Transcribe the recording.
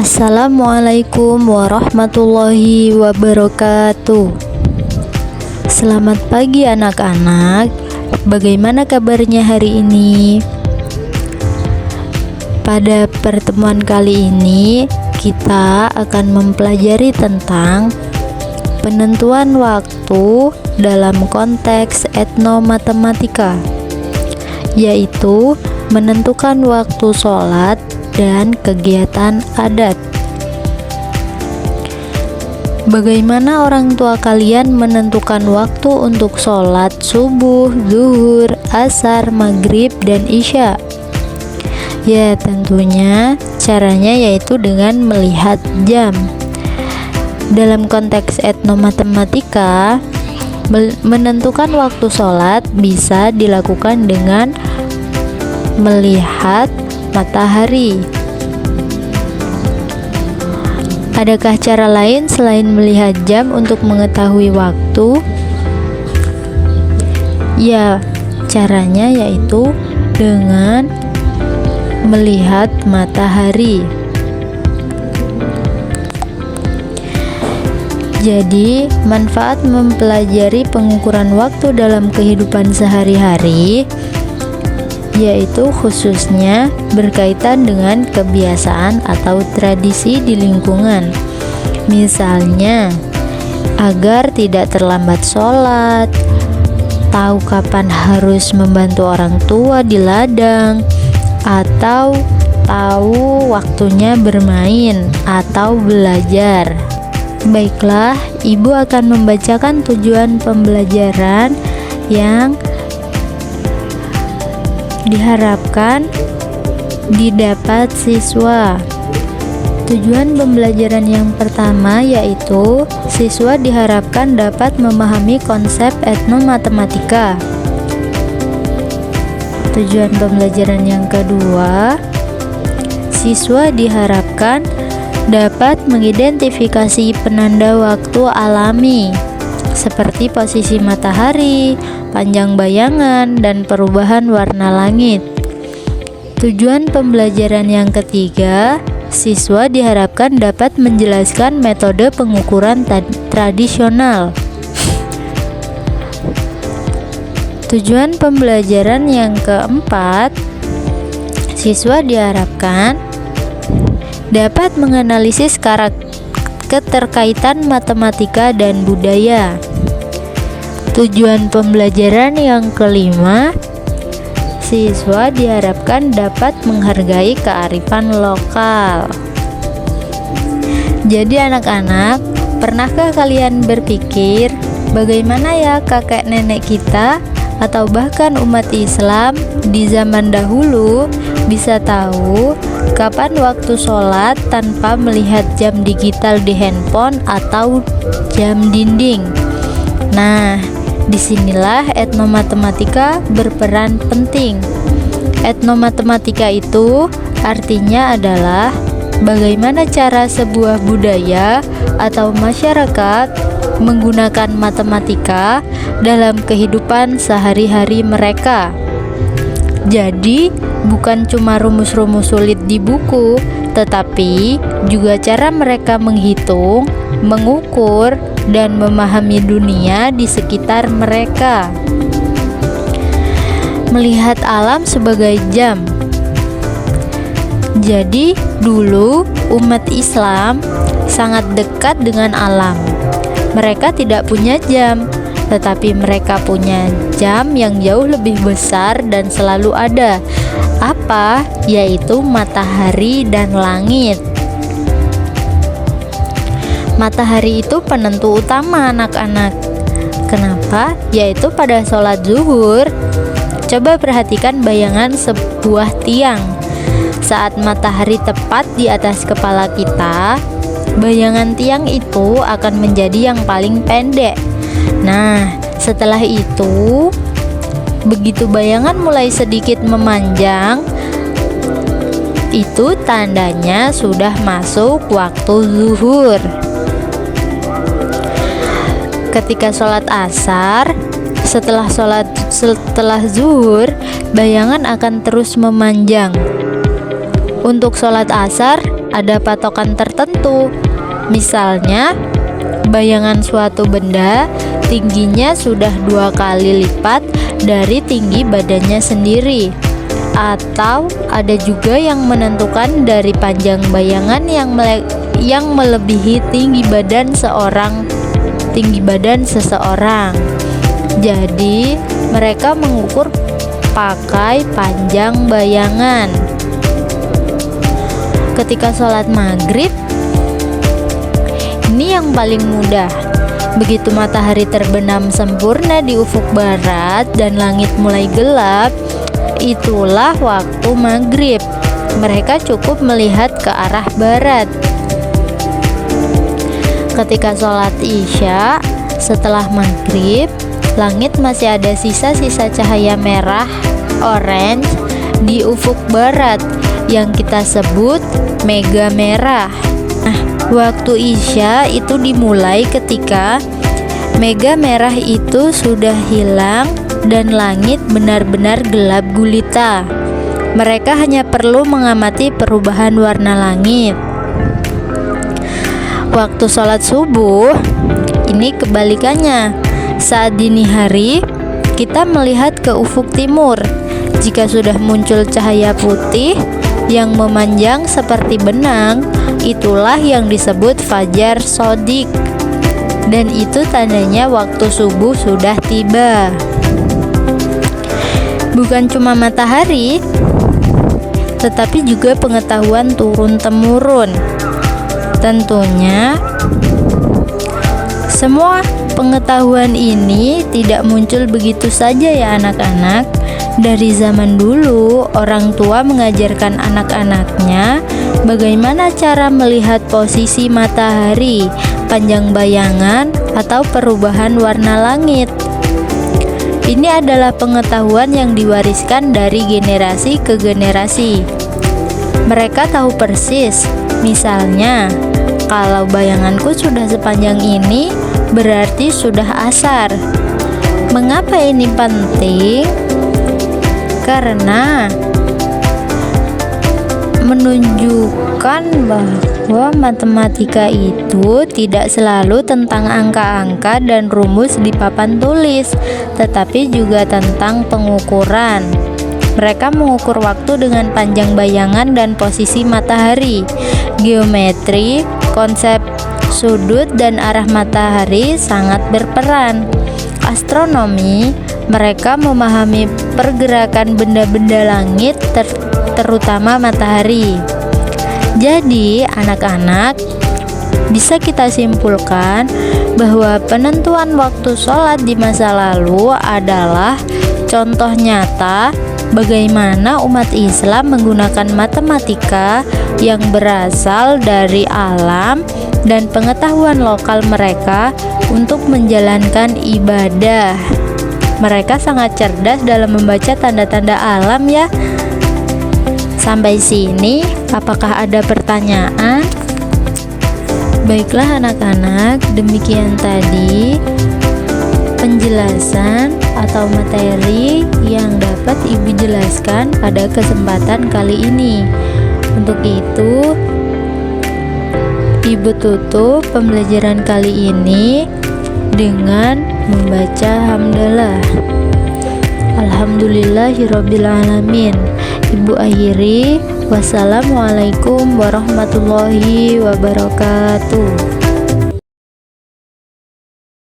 Assalamualaikum warahmatullahi wabarakatuh. Selamat pagi anak-anak. Bagaimana kabarnya hari ini? Pada pertemuan kali ini kita akan mempelajari tentang penentuan waktu dalam konteks etnomatematika, yaitu menentukan waktu sholat dan kegiatan adat. Bagaimana orang tua kalian menentukan waktu untuk sholat subuh, zuhur, asar, maghrib, dan isya? Ya, tentunya caranya yaitu dengan melihat jam. Dalam konteks etnomatematika, menentukan waktu sholat bisa dilakukan dengan melihat matahari. Adakah cara lain selain melihat jam untuk mengetahui waktu? Ya, caranya yaitu dengan melihat matahari. Jadi, manfaat mempelajari pengukuran waktu dalam kehidupan sehari-hari yaitu khususnya berkaitan dengan kebiasaan atau tradisi di lingkungan. Misalnya, agar tidak terlambat sholat, tahu kapan harus membantu orang tua di ladang, atau tahu waktunya bermain atau belajar. Baiklah, Ibu akan membacakan tujuan pembelajaran yang diharapkan didapat siswa. Tujuan pembelajaran yang pertama yaitu siswa diharapkan dapat memahami konsep etnomatematika. Tujuan pembelajaran yang kedua, siswa diharapkan dapat mengidentifikasi penanda waktu alami seperti posisi matahari, panjang bayangan, dan perubahan warna langit. Tujuan pembelajaran yang ketiga, siswa diharapkan dapat menjelaskan metode pengukuran tradisional. Tujuan pembelajaran yang keempat, siswa diharapkan dapat menganalisis keterkaitan matematika dan budaya. Tujuan pembelajaran yang kelima, siswa diharapkan dapat menghargai kearifan lokal. Jadi anak-anak, pernahkah kalian berpikir bagaimana ya kakek nenek kita atau bahkan umat Islam di zaman dahulu bisa tahu kapan waktu sholat tanpa melihat jam digital di handphone atau jam dinding? Nah, disinilah etnomatematika berperan penting. Etnomatematika itu artinya adalah bagaimana cara sebuah budaya atau masyarakat menggunakan matematika dalam kehidupan sehari-hari mereka. Jadi, bukan cuma rumus-rumus sulit di buku, tetapi juga cara mereka menghitung, mengukur, dan memahami dunia di sekitar mereka. Melihat alam sebagai jam. Jadi, dulu umat Islam sangat dekat dengan alam. Mereka tidak punya jam, tetapi mereka punya jam yang jauh lebih besar dan selalu ada. Apa? Yaitu matahari dan langit. Matahari itu penentu utama anak-anak. Kenapa? Yaitu pada sholat zuhur. Coba perhatikan bayangan sebuah tiang. Saat matahari tepat di atas kepala kita, bayangan tiang itu akan menjadi yang paling pendek. Nah, setelah itu, begitu bayangan mulai sedikit memanjang, itu tandanya sudah masuk waktu zuhur. Ketika sholat asar, setelah zuhur, bayangan akan terus memanjang. Untuk sholat asar ada patokan tertentu. Misalnya, bayangan suatu benda tingginya sudah 2 kali lipat dari tinggi badannya sendiri. Atau ada juga yang menentukan dari panjang bayangan yang melebihi tinggi badan seseorang. Jadi, mereka mengukur pakai panjang bayangan. Ketika sholat maghrib, ini yang paling mudah. Begitu matahari terbenam sempurna di ufuk barat dan langit mulai gelap, itulah waktu maghrib. Mereka cukup melihat ke arah barat. Ketika sholat isya, setelah maghrib, langit masih ada sisa-sisa cahaya merah, orange di ufuk barat yang kita sebut mega merah. Nah, waktu isya itu dimulai ketika mega merah itu sudah hilang dan langit benar-benar gelap gulita. Mereka hanya perlu mengamati perubahan warna langit. Waktu sholat subuh, ini kebalikannya. Saat dini hari, kita melihat ke ufuk timur. Jika sudah muncul cahaya putih yang memanjang seperti benang, itulah yang disebut fajar sodik. Dan itu tandanya waktu subuh sudah tiba. Bukan cuma matahari, tetapi juga pengetahuan turun-temurun. Tentunya, semua pengetahuan ini tidak muncul begitu saja ya anak-anak. Dari zaman dulu, orang tua mengajarkan anak-anaknya bagaimana cara melihat posisi matahari, panjang bayangan, atau perubahan warna langit. Ini adalah pengetahuan yang diwariskan dari generasi ke generasi. Mereka tahu persis, misalnya, kalau bayanganku sudah sepanjang ini, berarti sudah asar. Mengapa ini penting? Karena menunjukkan bahwa matematika itu tidak selalu tentang angka-angka dan rumus di papan tulis, tetapi juga tentang pengukuran. Mereka mengukur waktu dengan panjang bayangan dan posisi matahari, geometri, konsep sudut dan arah matahari sangat berperan. Astronomi, mereka memahami pergerakan benda-benda langit, terutama matahari. Jadi, anak-anak, bisa kita simpulkan bahwa penentuan waktu sholat di masa lalu adalah contoh nyata bagaimana umat Islam menggunakan matematika yang berasal dari alam dan pengetahuan lokal mereka untuk menjalankan ibadah. Mereka sangat cerdas dalam membaca tanda-tanda alam ya. Sampai sini, apakah ada pertanyaan? Baiklah anak-anak, demikian tadi penjelasan atau materi yang dapat Ibu jelaskan pada kesempatan kali ini. Untuk itu, Ibu tutup pembelajaran kali ini dengan membaca hamdalah. Alhamdulillahirabbil alamin. Ibu akhiri, wassalamualaikum warahmatullahi wabarakatuh.